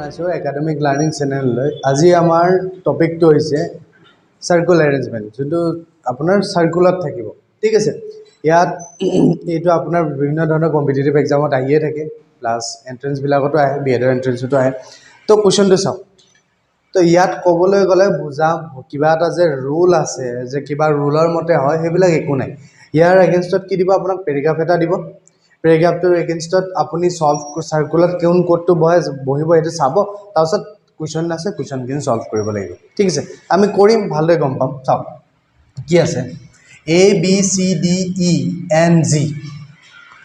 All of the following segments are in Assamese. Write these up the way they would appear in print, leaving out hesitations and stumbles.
জনাইছোঁ একাডেমিক লাৰ্ণিং চেনেললৈ। আজি আমাৰ টপিকটো হৈছে চাৰ্কুল এৰেঞ্জমেণ্ট, যোনটো আপোনাৰ চাৰ্কুলত থাকিব। ঠিক আছে, ইয়াত এইটো আপোনাৰ বিভিন্ন ধৰণৰ কম্পিটিটিভ এক্সামত আহিয়ে থাকে, প্লাছ এণ্ট্ৰেঞ্চবিলাকতো আহে, বিএডৰ এণ্ট্ৰেঞ্চতো আহে। তো কুৱেশ্যনটো চাওক। তো ইয়াত ক'বলৈ গ'লে বুজাম কিবা এটা যে ৰুল আছে, যে কিবা ৰুলৰ মতে হয়, সেইবিলাক একো নাই। ইয়াৰ এগেইনষ্টত কি দিব, আপোনাক পেৰেগ্ৰাফ এটা দিব। পেৰেগ্ৰাফটোৰ এগেইনষ্টত আপুনি চল্ভ চাৰ্কুলত কোন ক'ডটো বহিব সেইটো চাব, তাৰপিছত কুৱেশ্যন আছে, কুৱেশ্যনখিনি চল্ভ কৰিব লাগিব। ঠিক আছে, আমি কৰিম, ভালদৰে গম পাম। চাওক কি আছে, ABCDENG।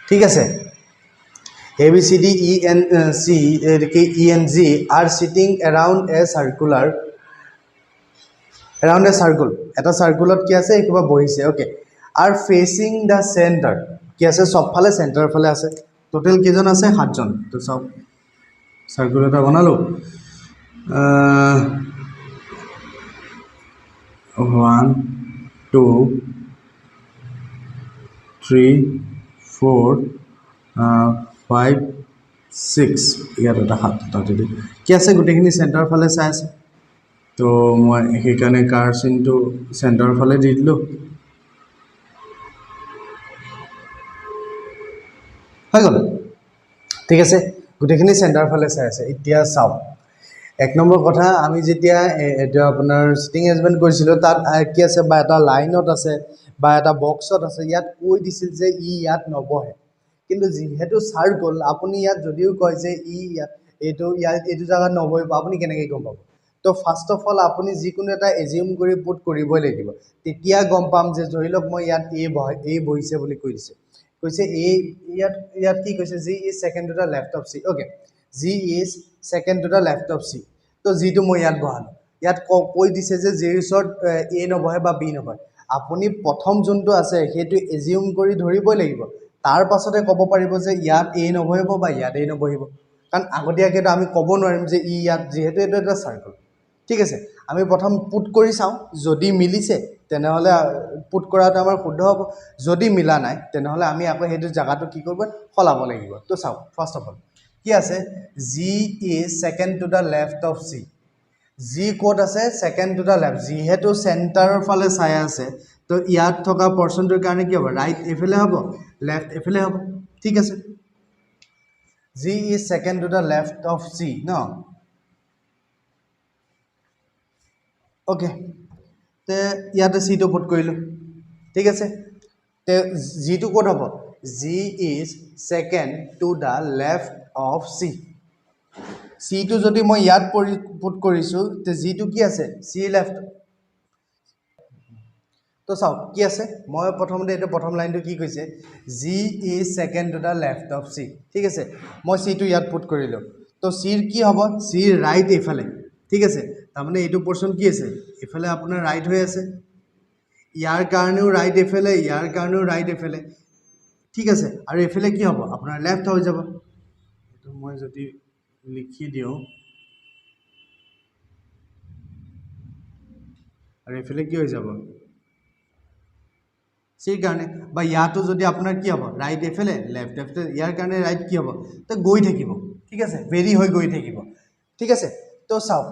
ঠিক আছে, ABCDENG are sitting around a circle। এটা চাৰ্কুলত কি আছে, কিবা বহিছে। Okay, are facing the center। কি আছে, চবফালে চেণ্টাৰৰ ফালে আছে। টোটেল কেইজন আছে, 7 জন। তো চাওক, চাৰ্কুল এটা বনালোঁ। 1 2 3 4 5 6, ইয়াত এটা 7 যদি কি আছে, গোটেইখিনি চেণ্টাৰৰ ফালে চাই আছে। তো মই সেইকাৰণে কাৰ চিনটো চেণ্টাৰৰ ফালে দি দিলোঁ। হৈ গ'ল, ঠিক আছে, গোটেইখিনি চেণ্টাৰৰ ফালে চাই আছে। এতিয়া চাওক, 1 নম্বৰ কথা, আমি যেতিয়া এইটো আপোনাৰ চিটিং এৰেঞ্জমেণ্ট কৰিছিলোঁ, তাত কি আছে, বা এটা লাইনত আছে বা এটা বক্সত আছে, ইয়াত কৈ দিছিল যে ইয়াত নবহে। কিন্তু যিহেতু চাৰ্কুল, আপুনি ইয়াত যদিও কয় যে এইটো জেগাত নবহিব, আপুনি কেনেকৈ গম পাব? তো ফাৰ্ষ্ট অফ অল আপুনি যিকোনো এটা এজিউম কৰি পুট কৰিবই লাগিব, তেতিয়া গম পাম যে ধৰি লওক মই ইয়াত বহিছে বুলি কৈ দিছে। কৈছে ইয়াত কি কৈছে, G is second to the left of C. Okay, G is second to the left of C. তো জিটো মই ইয়াত বহালোঁ। ইয়াত কৈ দিছে যে জিৰ ওচৰত এ নবহে বা বি নবহে। আপুনি প্ৰথম যোনটো আছে সেইটো এজিউম কৰি ধৰিবই লাগিব, তাৰ পাছতে ক'ব পাৰিব যে ইয়াত এ নবহিব বা ইয়াত এ নবহিব। কাৰণ আগতীয়াকৈতো আমি ক'ব নোৱাৰিম যে ইয়াত, যিহেতু এইটো এটা চাৰ্কুল। ঠিক আছে, আমি প্ৰথম পুট কৰি চাওঁ, যদি মিলিছে তেনেহ'লে পুট কৰাটো আমাৰ শুদ্ধ হ'ব। যদি মিলা নাই তেনেহ'লে আমি আকৌ সেইটো জেগাটো কি কৰিব, সলাব লাগিব। তো চাওক, ফাৰ্ষ্ট অফ অল কি আছে, G is second to the left of C. G ক'ত আছে, ছেকেণ্ড টু দ্য লেফ্ট। যিহেতু চেণ্টাৰৰ ফালে চাই আছে, তো ইয়াত থকা পৰ্চনটোৰ কাৰণে কি হ'ব, ৰাইট এইফালে হ'ব, লেফ্ট এইফালে হ'ব। ঠিক আছে, G is second to the left of C ন। অ'কে, তে ইয়াতে চিটো পুট কৰিলোঁ। ঠিক আছে, তে জিটো ক'ত হ'ব, G is second to the left of C. চিটো যদি মই ইয়াত পুট কৰিছোঁ, তে জিটো কি আছে, চি লেফ্ট। তো চাওক কি আছে, মই প্ৰথমতে এইটো প্ৰথম লাইনটো কি কৈছে, G is second to the left of C. ঠিক আছে, মই চিটো ইয়াত পুট কৰিলোঁ। তো চিৰ কি হ'ব, চিৰ ৰাইট এইফালে। ঠিক আছে, তাৰমানে এইটো পৰ্চন কি আছে, এইফালে আপোনাৰ ৰাইট হৈ আছে, ইয়াৰ কাৰণেও ৰাইট এইফালে, ইয়াৰ কাৰণেও ৰাইট এইফালে। ঠিক আছে, আৰু এইফালে কি হ'ব, আপোনাৰ লেফ্ট হৈ যাব। এইটো মই যদি লিখি দিওঁ, আৰু এইফালে কি হৈ যাব, চিৰ কাৰণে। বা ইয়াতো যদি আপোনাৰ কি হ'ব, ৰাইট এইফালে, লেফ্ট এইফালে, ইয়াৰ কাৰণে ৰাইট কি হ'ব, তো গৈ থাকিব। ঠিক আছে, ভেৰি হৈ গৈ থাকিব। ঠিক আছে, তো চাওক,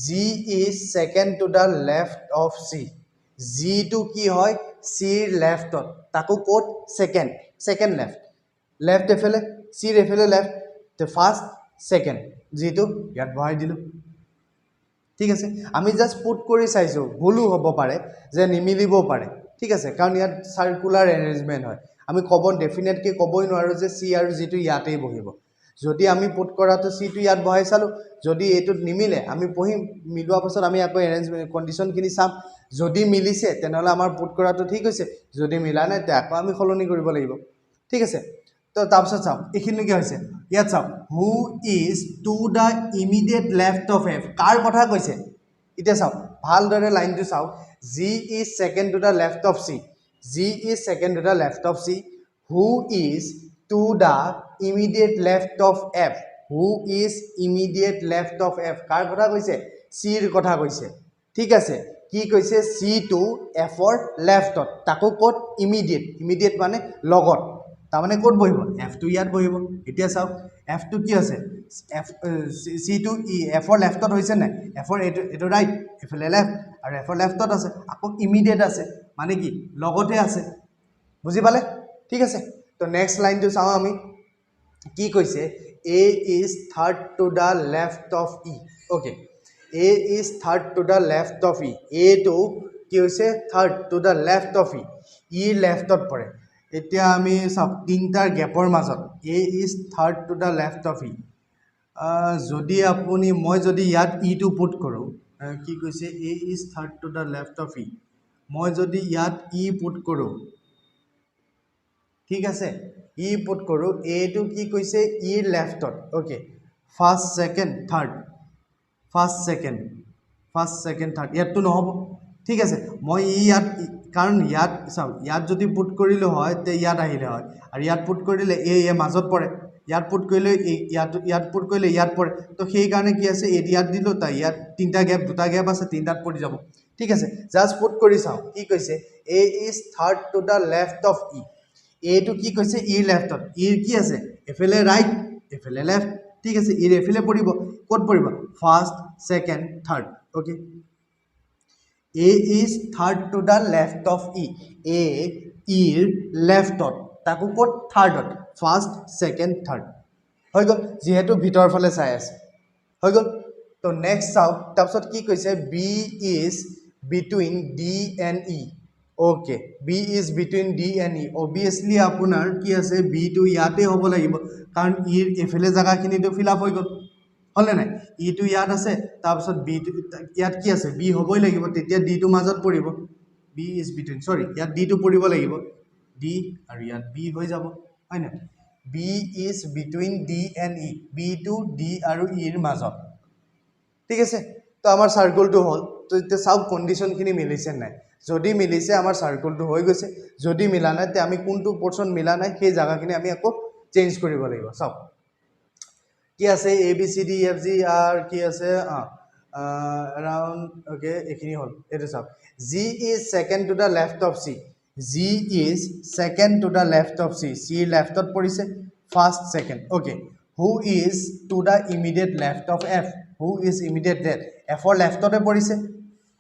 G is second to the left of C. জিটো কি হয়, চিৰ লেফ্টত, তাকো ক'ত, ছেকেণ্ড লেফ্ট এইফালে, চিৰ এইফালে লেফ্ট, তো ফাৰ্ষ্ট ছেকেণ্ড, জিটো ইয়াত বহাই দিলোঁ। ঠিক আছে, আমি জাষ্ট পুট কৰি চাইছোঁ, ভুলো হ'ব পাৰে, যে নিমিলিবও পাৰে। ঠিক আছে, কাৰণ ইয়াত চাৰ্কুলাৰ এৰেঞ্জমেণ্ট হয়, আমি ডেফিনেটলি ক'বই নোৱাৰোঁ যে চি আৰু জিটো ইয়াতেই বহিব। যদি আমি পুট কৰাটো চিটো ইয়াত বহাই চালোঁ, যদি এইটোত নিমিলে আমি পঢ়িম, মিলোৱাৰ পাছত আমি আকৌ এৰেঞ্জমেণ্ট কণ্ডিশ্যনখিনি চাম। যদি মিলিছে তেনেহ'লে আমাৰ পুট কৰাটো ঠিক হৈছে, যদি মিলা নাই তে আকৌ আমি সলনি কৰিব লাগিব। ঠিক আছে, তো তাৰপিছত চাওক, এইখিনিলৈকে হৈছে। ইয়াত চাওক, who is to the immediate left of F. কাৰ কথা কৈছে, এতিয়া চাওক ভালদৰে লাইনটো চাওক, G is second to the left of C. G is second to the left of C. Who is to the immediate left of F. Who is immediate left of F. কাৰ কথা কৈছে, চিৰ কথা কৈছে। ঠিক আছে, কি কৈছে, চি টু এফৰ লেফ্টত, তাকো ক'ত, ইমিডিয়েট মানে লগত, তাৰমানে ক'ত বহিব এফটো ইয়াত বহিব এতিয়া চাওক এফটো কি আছে এফ চি টু ই এফৰ লেফ্টত হৈছে নাই এফৰ এইটো ৰাইট এফালে লেফ্ট আৰু এফৰ লেফ্টত আছে আকৌ ইমিডিয়েট আছে মানে কি লগতে আছে বুজি পালে ঠিক আছে তো নেক্সট লাইনটো চাওঁ আমি কি কৈছে A is third to the left of E okay A is third to the left of E এটো কি হৈছে third to the left of E E লেফ্টত পৰে এতিয়া আমি চাওক তিনিটাৰ গেপৰ মাজত A is third to the left of E যদি আপুনি মই যদি ইয়াত ইটো পুট কৰোঁ কি কৈছে A is third to the left of E মই যদি ইয়াত ই পুট কৰোঁ ঠিক আছে ই পুট কৰোঁ এটো কি কৈছে ইৰ লেফ্টত okay first second third third ইয়াততো নহ'ব ঠিক আছে মই ইয়াত কাৰণ ইয়াত চাওক ইয়াত যদি পুট কৰিলোঁ হয় তে ইয়াত আহিলে হয় আৰু ইয়াত পুট কৰিলে এ মাজত পৰে ইয়াত পুট কৰিলে ইয়াত পুট কৰিলে ইয়াত পৰে তো সেইকাৰণে কি আছে ইয়াত দিলোঁ তাই ইয়াত তিনিটা গেপ দুটা গেপ আছে তিনিটাত পৰি যাব ঠিক আছে জাষ্ট পুট কৰি চাওঁ কি কৈছে A is third to the left of E এটো কি কৈছে ইৰ লেফ্টত ইৰ কি আছে এফালে ৰাইট এফালে লেফ্ট ঠিক আছে ইৰ এফালে পৰিব ক'ত পৰিব first second third okay A is third to the left of E A ইৰ লেফ্টত তাকো ক'ত থাৰ্ডত ফাৰ্ষ্ট ছেকেণ্ড থাৰ্ড হৈ গ'ল যিহেতু ভিতৰৰ ফালে চাই আছে হৈ গ'ল তো নেক্সট চাওক তাৰপিছত কি কৈছে B is between D and E okay B is between D and E obviously আপোনাৰ কি আছে বিটো ইয়াতে হ'ব লাগিব কাৰণ ইৰ এফালে জেগাখিনিতো ফিল আপ হৈ গ'ল হ'লে নাই ইটো ইয়াত আছে তাৰপিছত বিটো ইয়াত কি আছে বি হ'বই লাগিব তেতিয়া ডিটো মাজত পৰিব বি ইজ বিটুইন চৰি ইয়াত ডিটো পৰিব লাগিব ডি আৰু ইয়াত বি হৈ যাব হয় নাই B is between D and E বিটো ডি আৰু ইৰ মাজত ঠিক আছে তো আমাৰ চাৰ্কলটো হ'ল তো এতিয়া চাওক কণ্ডিশ্যনখিনি মিলিছে নাই যদি মিলিছে আমাৰ চাৰ্কলটো হৈ গৈছে যদি মিলা নাই তে আমি কোনটো পৰ্চন মিলা নাই সেই জায়গাখিনি আমি আকৌ চেঞ্জ কৰিব লাগিব চাওক কি আছে A B C D F G R কি আছে এৰাউণ্ড অ'কে এইখিনি হ'ল এইটো চাওক G is second to the left of C G is second to the left of C চিৰ লেফ্টত পৰিছে first second okay who is to the immediate left of F who is immediate left এফৰ লেফ্টতে পৰিছে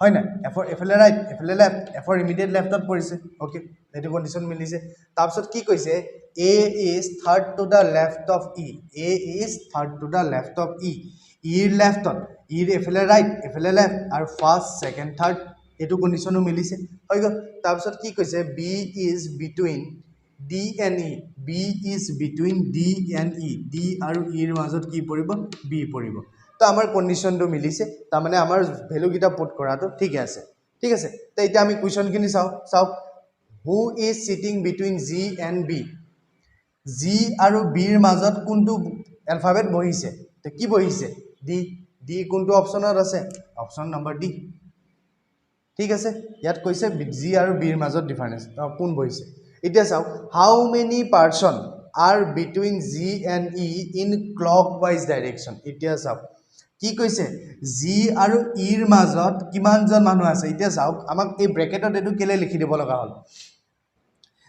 হয় নাই এফৰ এফালে ৰাইট এফালে লেফ্ট এফৰ ইমিডিয়েট লেফ্টত পৰিছে অ'কে এইটো কণ্ডিশ্যন মিলিছে তাৰপিছত কি কৈছে A is third to the left of E A is third to the left of E ইৰ লেফ্টত ইৰ এফালে ৰাইট এফালে লেফ্ট আৰু ফাৰ্ষ্ট ছেকেণ্ড থাৰ্ড এইটো কণ্ডিশ্যনো মিলিছে হৈ গ'ল তাৰপিছত কি কৈছে B is between D and E B is between D and E D আৰু ইৰ মাজত কি পৰিব বি পৰিব তো আমাৰ কণ্ডিশ্যনটো মিলিছে তাৰমানে আমাৰ ভেলুকেইটা পুট কৰাটো ঠিকে আছে তো এতিয়া আমি কুৱেশ্যনখিনি চাওক who is sitting between G and B G আৰু বিৰ মাজত কোনটো এলফাবেট বহিছে তো কি বহিছে ডি ডি কোনটো অপশ্যনত আছে অপশ্যন নম্বৰ ডি ঠিক আছে ইয়াত কৈছে জি আৰু বিৰ মাজত ডিফাৰেঞ্চ কোন বহিছে এতিয়া চাওক how many person are between G and E in clockwise direction এতিয়া চাওক কি কৈছে জি আৰু ইৰ মাজত কিমানজন মানুহ আছে এতিয়া চাওক আমাক এই ব্ৰেকেটত এইটো কেলৈ লিখি দিব লগা হ'ল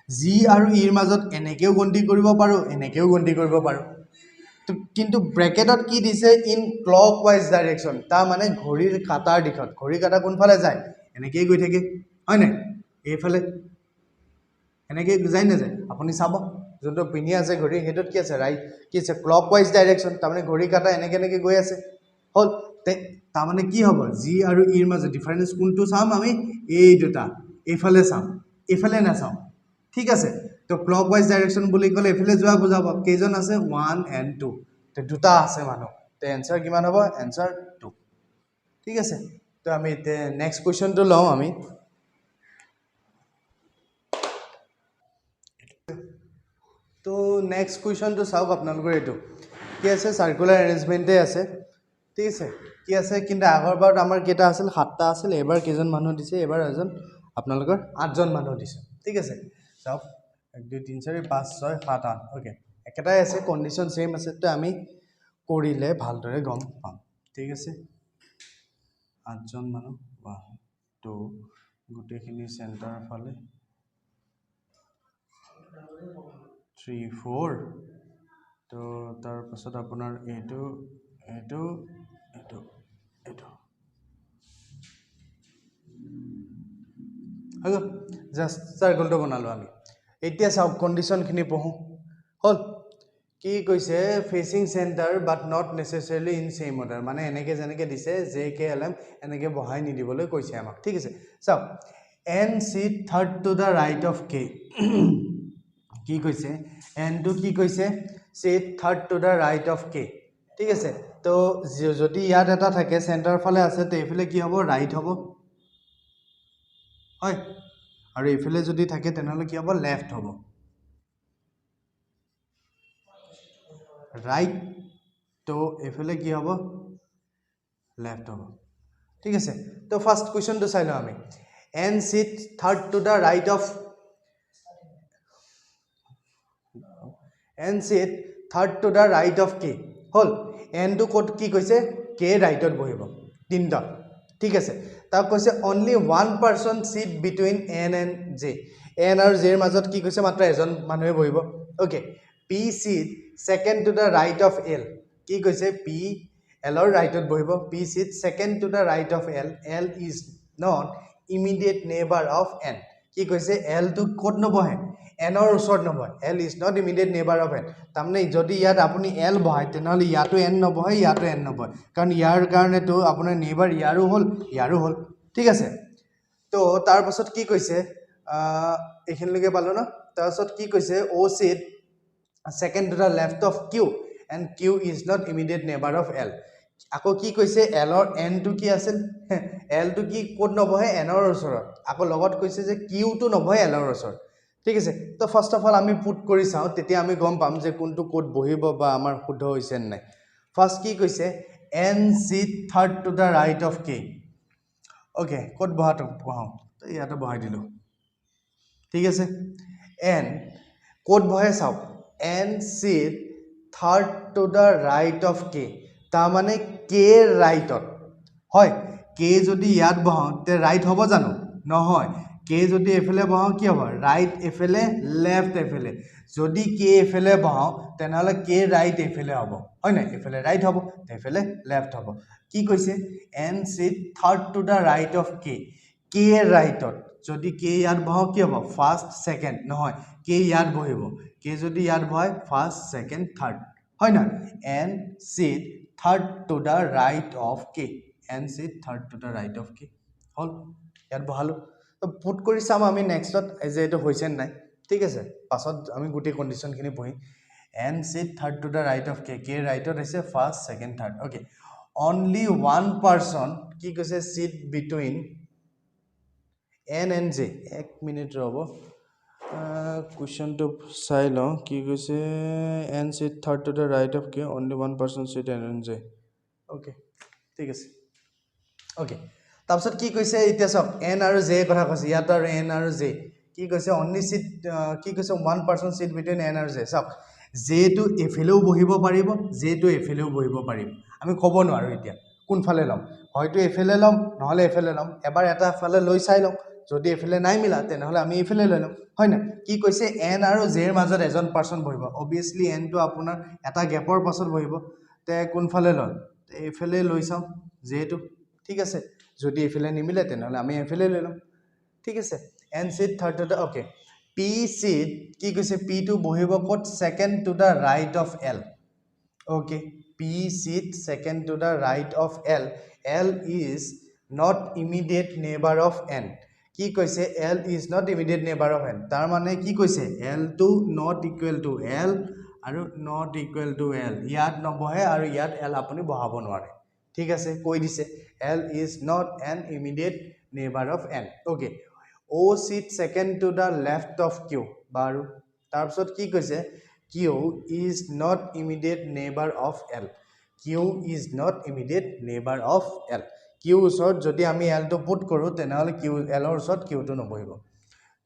জি আৰু ইৰ মাজত এনেকৈও গন্তি কৰিব পাৰোঁ এনেকৈও গন্তি কৰিব পাৰোঁ কিন্তু ব্ৰেকেটত কি দিছে ইন ক্লক ৱাইজ ডাইৰেকশ্যন তাৰমানে ঘড়ীৰ কাটাৰ দিশত ঘড়ীৰ কাটা কোনফালে যায় এনেকৈয়ে গৈ থাকে হয় নাই এইফালে এনেকৈয়ে যায় নাযায় আপুনি চাব যোনটো পিন্ধি আছে ঘড়ী সেইটোত কি আছে ৰাইট কি আছে ক্লক ৱাইজ ডাইৰেকশ্যন তাৰমানে ঘড়ীৰ কাটা এনেকৈ গৈ আছে হ'ল তাৰমানে কি হ'ব জি আৰু ইৰ মাজত ডিফাৰেঞ্চ কোনটো চাম আমি এই দুটা এইফালে চাম এইফালে নাচাওঁ ঠিক আছে তো ক্লক ৱাইজ ডাইৰেকশ্যন বুলি ক'লে এইফালে যোৱা বুজাব কেইজন আছে 1 and 2 তো দুটা আছে মানুহ তো এনচাৰ কিমান হ'ব এনচাৰ 2 ঠিক আছে তো আমি এতিয়া নেক্সট কুৱেশ্যনটো লওঁ আমি তো নেক্সট কুৱেশ্যনটো চাওক আপোনালোকৰ এইটো কি আছে চাৰ্কুলাৰ এৰেঞ্জমেণ্টে আছে ঠিক আছে কি আছে কিন্তু আগৰবাৰত আমাৰ কেইটা আছিল 7টা আছিল এইবাৰ কেইজন মানুহ দিছে এইবাৰ এজন আপোনালোকৰ 8জন মানুহ দিছে ঠিক আছে চাওক 1 2 3 4 5 6 7 8 ওকে একেটাই আছে কণ্ডিশ্যন সেম আছে তো আমি কৰিলে ভালদৰে গম পাম ঠিক আছে 8জন মানুহ 1 2 গোটেইখিনি চেণ্টাৰৰ ফালে 3 4 তো তাৰ পাছত আপোনাৰ এইটো এইটো এইটো এইটো হৈ গ'ল জাষ্ট চাৰ্কলটো বনালোঁ আমি এতিয়া চাওক কণ্ডিশ্যনখিনি পঢ়োঁ হ'ল কি কৈছে fetching centre but not নেচেচাৰিলি in same order মানে এনেকৈ যেনেকৈ দিছে JKLM এনেকৈ বহাই নিদিবলৈ কৈছে আমাক ঠিক আছে চাওক N seat third to the right of K কি কৈছে এনটো কি কৈছে sit third to the right of K ঠিক আছে তো যদি ইয়াত এটা থাকে চেণ্টাৰ ফালে আছে তো এইফালে কি হ'ব ৰাইট হ'ব হয় আৰু এইফালে যদি থাকে তেনেহ'লে কি হ'ব লেফ্ট হ'ব ৰাইট তো এইফালে কি হ'ব লেফ্ট হ'ব ঠিক আছে তো ফাৰ্ষ্ট কুৱেশ্যনটো চাই লওঁ আমি N seat third to the right of N seat third to the right of K হ'ল এনটো ক'ত কি কৈছে কে ৰাইটত বহিব তিনিটা ঠিক আছে তাক কৈছে only one person seat between N and J N আৰু জেৰ মাজত কি কৈছে মাত্ৰ এজন মানুহে বহিব okay P seat second to the right of L কি কৈছে পি এলৰ ৰাইটত বহিব P seat second to the right of L L is not immediate neighbour of N কি কৈছে এলটো ক'ত নবহে এনৰ ওচৰত নবহে L is not immediate neighbour of N তাৰমানে যদি ইয়াত আপুনি এল বহায় তেনেহ'লে ইয়াতো এন নবহে ইয়াতো এন নবহে কাৰণ ইয়াৰ কাৰণেতো আপোনাৰ নেবাৰ ইয়াৰো হ'ল ঠিক আছে তো তাৰপাছত কি কৈছে এইখিনিলৈকে পালোঁ ন তাৰপাছত কি কৈছে O' sit second to the left of Q and Q is not immediate neighbour of L আকৌ কি কৈছে এলৰ এনটো কি আছিল এলটো কি ক'ত নবহে এনৰ ওচৰত আকৌ লগত কৈছে যে কিউটো নবহে এলৰ ওচৰত ঠিক আছে তো ফাৰ্ষ্ট অফ অল আমি পুট কৰি চাওঁ তেতিয়া আমি গম পাম যে কোনটো ক'ত বহিব বা আমাৰ শুদ্ধ হৈছে নাই ফাৰ্ষ্ট কি কৈছে N seat third to the right of K okay ক'ত বহাওঁ তো ইয়াতে বহাই দিলোঁ ঠিক আছে এন ক'ত বহে চাওক N seat third to the right of K তাৰমানে কে ৰাইটত হয় কে যদি ইয়াত বহাওঁ তে ৰাইট হ'ব জানো নহয় কে যদি এফালে বহাওঁ কি হ'ব ৰাইট এফালে লেফ্ট এফালে যদি কে এফালে বহাওঁ তেনেহ'লে কে ৰাইট এফালে হ'ব হয় নাই এফালে ৰাইট হ'ব এফালে লেফ্ট হ'ব কি কৈছে N seat third to the right of K K ৰাইটত যদি কে ইয়াত বহাওঁ কি হ'ব ফাৰ্ষ্ট ছেকেণ্ড নহয় কে ইয়াত বহিব কে যদি ইয়াত বহায় ফাৰ্ষ্ট ছেকেণ্ড থাৰ্ড হয় নহয় N seat third to the right of K N seat third to the right of K হ'ল ইয়াত বহালোঁ তো পুট কৰি চাম আমি নেক্সটত যে এইটো হৈছে নাই ঠিক আছে পাছত আমি গোটেই কণ্ডিশ্যনখিনি পঢ়িম N seat third to the right of K K ৰাইটত হৈছে first second third okay only one person কি কৈছে sit between N and J এক মিনিট ৰ'ব কুৱেশ্যনটো চাই লওঁ কি কৈছে N seat third to the right of K only one person sit N and J okay ঠিক আছে অ'কে তাৰপিছত কি কৈছে এতিয়া চাওক এন আৰু জে কথা কৈছে ইয়াত আৰু এন আৰু জে কি কৈছে অনলি চিট কি কৈছে one person seat between N আৰু জে চাওক জেটো এফালেও বহিব পাৰিব জেটো এফালেও বহিব পাৰিব আমি ক'ব নোৱাৰোঁ এতিয়া কোনফালে ল'ম হয়তো এফালে ল'ম নহ'লে এফালে ল'ম এবাৰ এটা ফালে লৈ চাই লওঁ যদি এফালে নাই মিলা তেনেহ'লে আমি এইফালে লৈ ল'ম হয় নাই কি কৈছে এন আৰু জেৰ মাজত এজন পাৰ্চন বহিব অবভিয়াছলি এনটো আপোনাৰ এটা গেপৰ পাছত বহিব তে কোনফালে লয় এইফালে লৈ চাওঁ জেটো ঠিক আছে যদি এইফালে নিমিলে তেনেহ'লে আমি এইফালে লৈ ল'ম ঠিক আছে N seat third to okay P P চিট কি কৈছে পিটো বহিব ক'ত second to the right of L okay P seat second to the right of L L is not immediate neighbour of N কি কৈছে L is not immediate neighbour of N তাৰমানে কি কৈছে এলটো নট ইকুৱেল টু এল আৰু নট ইকুৱেল টু এল ইয়াত নবহে আৰু ইয়াত এল আপুনি বহাব নোৱাৰে ঠিক আছে কৈ দিছে L is not N immediate neighbour of N okay O' sit second to the left of Q বাৰু তাৰপিছত কি কৈছে Q is not immediate neighbour of L Q is not immediate neighbour of L Q ওচৰত যদি আমি এলটো পুট কৰোঁ তেনেহ'লে কিউ এলৰ ওচৰত কিউটো নবহিব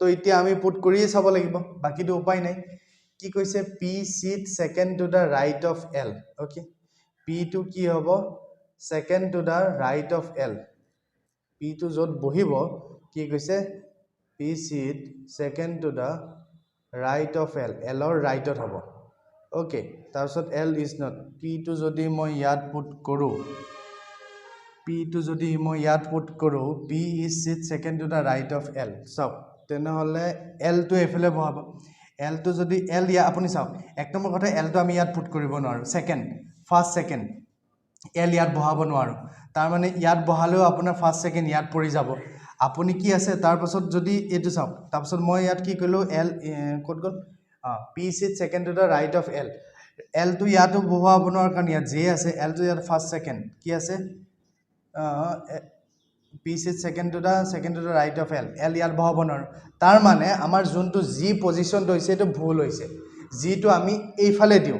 তো এতিয়া আমি পুট কৰিয়ে চাব লাগিব বাকীটো উপায় নাই কি কৈছে P seat second to the right of L okay পিটো কি হ'ব second to the right of L পিটো য'ত বহিব কি কৈছে P seat second to the right of L L or right of habo okay তাৰপিছত L is not P to যদি মই ইয়াত put কৰো P to যদি মই ইয়াত put কৰো P is sit second to the right of L চাওক তেনেহলে L to এফালে বহাব L to যদি L ইয়া আপুনি চাওক এক নম্বৰ কথা L to আমি ইয়াত put কৰিব নোৱাৰো সেকেন্ড ফাৰ্স্ট সেকেন্ড L ইয়াত বহাব নোৱাৰো তাৰ মানে ইয়াত বহালেও আপোনাৰ ফাৰ্স্ট সেকেন্ড ইয়াত পৰি যাব আপুনি কি আছে তাৰ পাছত যদি এটো চাওক তাৰ পাছত মই ইয়াত কি কইলো L code goal P sit second to the right of L L to ইয়াতো বহাব নোৱাৰো কাৰণ ইয়াত J আছে L to ইয়াত ফার্স্ট সেকেন্ড কি আছে P sit second to the right of L L ইয়াত বহাব নোৱাৰো তাৰ মানে আমাৰ যোনটো G পজিশন হৈছে এটো ভুল হৈছে G to আমি এইফালে দিও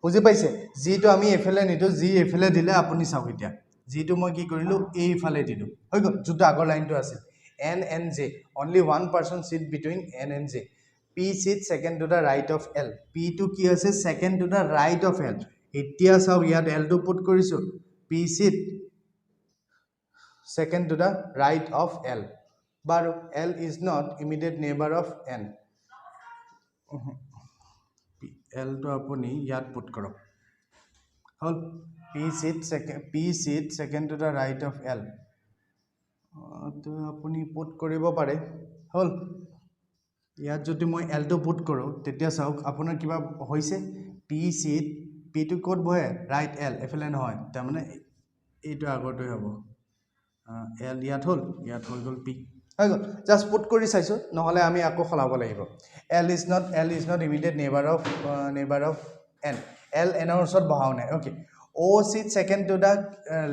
বুজি পাইছে G to আমি এফালে নিদো G এফালে দিলে আপুনি চাওক এতিয়া G to মই কি কৰিলো এইফালে দিলো হৈ গল যোনটো আগৰ লাইনটো আছে N and J only one person sit between N and J P sit second to the right of L P to কি আছে second to the right of L এতিয়া চাওক ইয়াত L to put কৰিছো P sit second to the right of L baru L is not immediate neighbor of N L to apuni yat put korok hol P sit second to the right of L to apuni put koribo pare hol yat jodi moi L to put koro tetia sauk apunar kiba hoise P sit P to code bohe right L efele nohoy ta mane eto agor to hobo L ইয়াত হল গল P হৈ গল জাস্ট পুট কৰি চাইছো নহলে আমি আকৌ খলাব লাগিব L is not immediate neighbor of N L N ৰ ওচৰত বহাও নাই okay O sit second to the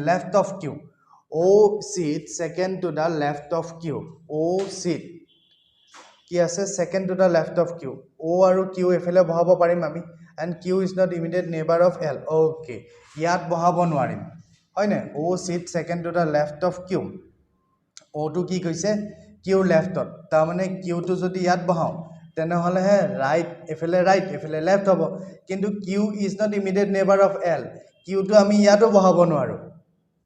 left of Q O sit second to the left of Q O sit কি আছে second to the left of Q O আৰু Q এফালে বহাব পাৰিম আমি and Q is not immediate neighbor of L okay ইয়াত বহাব নোৱাৰিম হয় না O sit second to the left of Q O to কি কৈছে Q left ত তাৰ মানে Q to যদি ইয়াত বহাও তেনে হলে হে right এফালে left হ'ব কিন্তু Q is not immediate neighbor of L Q to আমি ইয়াতো বহাব নোৱাৰো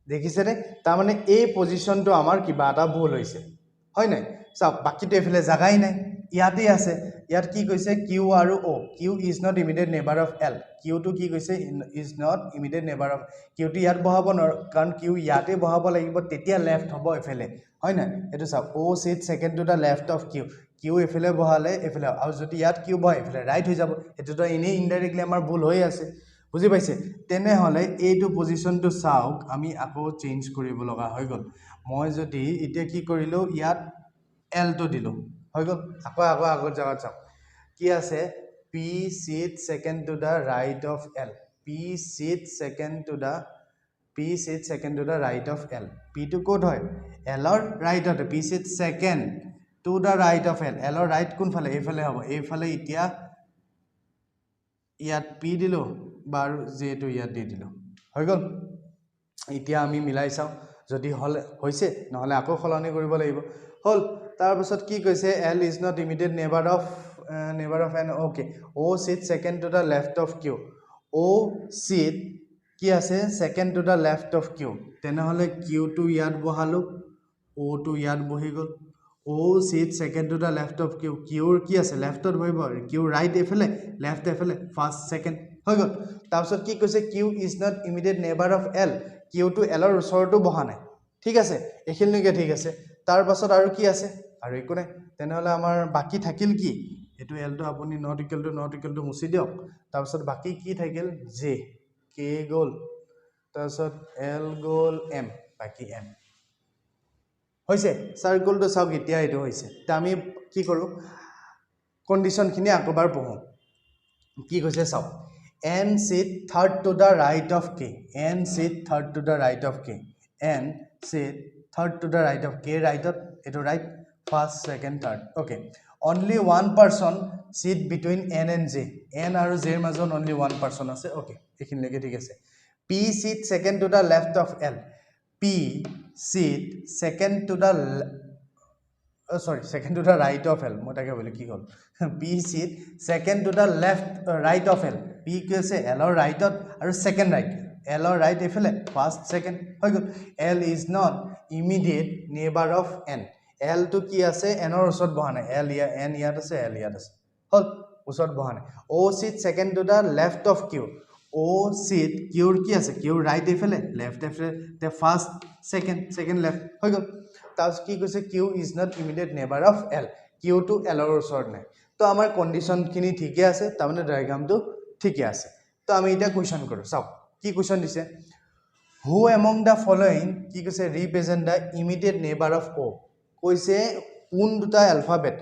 দেখিছে নে তাৰ মানে এই পজিশনটো আমাৰ কিবা এটা ভুল হৈছে হয় নাই সব বাকিটো এফালে জাগাই নাই ইয়াতে আছে ইয়াত কি কৈছে Q আৰু O Q is not immediate neighbor of L Q to কি কৈছে is not immediate neighbor of Q to ইয়াত বহাব নোৱাৰো কাৰণ Q ইয়াতে বহাব লাগিব তেতিয়া লেফট হ'ব এফালে হয় না এটো সব O sit second to the left of Q Q এফালে বহালে এফালে আৰু যদি ইয়াত Q বহাই এফালে ৰাইট হৈ যাব এটো তো ইনে ইনডাইৰেক্টলি আমাৰ ভুল হৈ আছে বুজি পাইছে তেনে হলে এইটো পজিশনটো চাওক আমি আকৌ চেঞ্জ কৰিব লগা হৈ গল মই যদি এতিয়া কি কৰিলো ইয়াত L to দিলো হৈ গল আকৌ আগৰ জায়গা চাও কি আছে P sit second to the right of L P sit second to the right of L P to code হয় L or right of P sit second to the right of L L or right কোন ফালে এফালে হ'ব এফালে এতিয়া ইয়াত P দিলো বাৰ J to ইয়াত দি দিলো হৈ গল এতিয়া আমি মিলাই চাও যদি হল হৈছে নহলে আকৌ খলনি কৰিব লাগিব হল তাৰ পাছত কি কৈছে L is not immediate neighbor of N okay O sit second to the left of Q O sit কি আছে second to the left of Q তেনে হলে Q to ইয়াত বহালো O to ইয়াত বহি গল O sit second to the left of Q Q কি আছে লেফটত বহিব Q right এফালে লেফট এফালে ফার্স্ট সেকেন্ড হৈ গল তাৰ পাছত কি কৈছে Q is not immediate neighbor of L Q to L ৰ ওচৰটো বহা নাই ঠিক আছে এখিলনিকে ঠিক আছে তাৰ পাছত আৰু কি আছে আৰু একো নাই তেনে হলে আমাৰ বাকি থাকিল কি এটো L to আপুনি not equal to মুছি দিওক তাৰ পাছত বাকি কি থাকিল J K গল তাৰ পাছত L গল M বাকি M হৈছে সাৰ্কেল তো চাওক এতিয়া এটো হৈছে তা আমি কি কৰো কন্ডিশন খিনি আকবাৰ পঢ়ো কি কৈছে চাওক N sit third to the right of K N sit third to the right of K N sit third to the right of K right of eto right first second third okay only one person sit between N and J N আৰু J ৰ মাজত only one person আছে okay এখিনলৈকে ঠিক আছে P sit second to the left of L P sit second to the second to the right of L মই তাকে বলি কি হল P sit second to the left right of L P কি আছে L or right ত আৰু second right L or right এফালে first second হৈ গল L is not immediate neighbor of N L to কি আছে N ৰ ওচৰত বহা নাই L N ইয়াত আছে L ইয়াত আছে হল ওচৰত বহা নাই O seat second to the left of Q O seat Q কি আছে Q right এফালে left এফালে তে first second left হৈ গল তাৰপিছত কি কৈছে Q is not immediate neighbor of L Q to L ৰ ওচৰত নাই তো আমাৰ কন্ডিশন খিনি ঠিকে আছে তাৰমানে ডায়াগ্ৰামটো ঠিকে আছে তো আমি এটা কোৱেশ্চন কৰো চাও কি কোৱেশ্চন দিছে who among the following কি কৈছে represent the immediate neighbor of O কৈছে কোন দুটা alphabet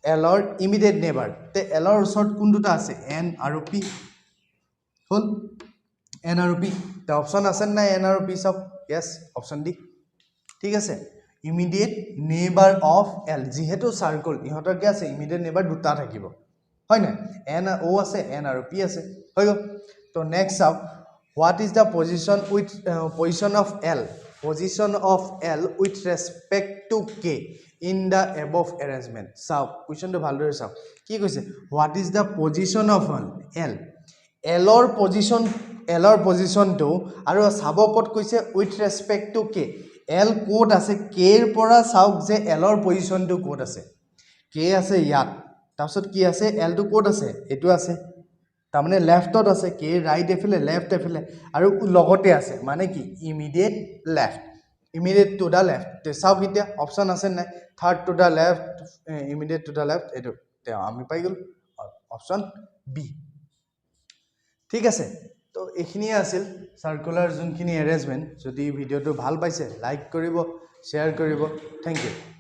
L ৰ immediate neighbor তে L ৰ ওচৰত কোন দুটা আছে N আৰু P হল N আৰু P তে অপচন আছে না N আৰু P সব yes অপচন ডি ঠিক আছে immediate neighbor of L যেহেতু সার্কেল ইহতৰ কি আছে immediate neighbor দুটা থাকিব হয় না N O আছে N আৰু P আছে হৈ গল তো নেক্সট চাও what is the position of L with respect to K in the above arrangement চাও কোৱেশ্চনটো ভালদৰে চাও কি কৈছে what is the position of L ৰ পজিশন টো আৰু চাব কত কৈছে with respect to K L code আছে K ৰ পৰা চাওক যে L ৰ পজিশনটো কোড আছে K আছে ইয়াত তাৰপিছত কি আছে L টো কোড আছে এটো আছে তাৰমানে লেফটত আছে K ৰাইট এফালে লেফট এফালে আৰু লগতে আছে মানে কি ইমিডিয়েট টু দা লেফট তে চাওক এতিয়া অপচন আছে নাই third to the left immediate to the left এটো তে আমি পাই গল অপচন বি ঠিক আছে তো এখিনি আছিল সার্কুলার যোনখিনি অ্যারেঞ্জমেন্ট যদি ভিডিওটো ভাল পাইছে লাইক কৰিব শেয়াৰ কৰিব থ্যাংক ইউ